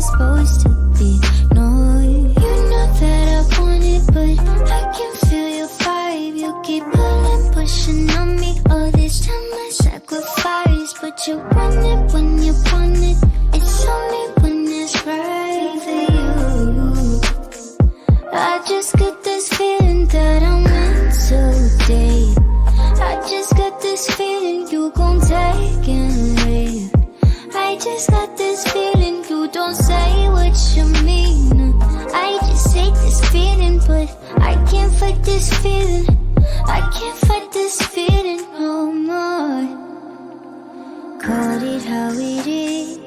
supposed to be. No, you know that I want it, but I can feel your vibe. You keep pulling, pushing on me. All this time I sacrifice, but you want it when you want it. It's only when it's right for you. I just got this feeling that I'm meant to date. I just got this feeling you gon' take and leave. I just got this feeling you don't say what you mean. I just hate this feeling, but I can't fight this feeling. I can't fight this feeling no more. Call it how it is.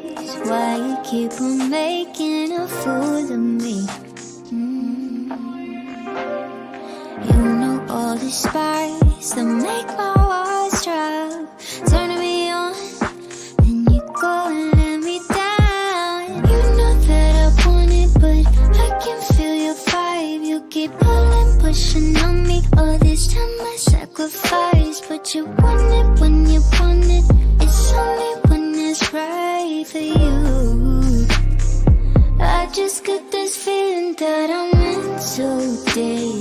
Why you keep on making a fool of me? You know all the spice that make my walls drop, turning me on, then you go and let me down. You know that I want it, but I can feel your vibe. You keep pulling, pushing on me. All this time I sacrifice, but you want it when you want it. It's only when it's right for you. I just got this feeling that I'm meant to date.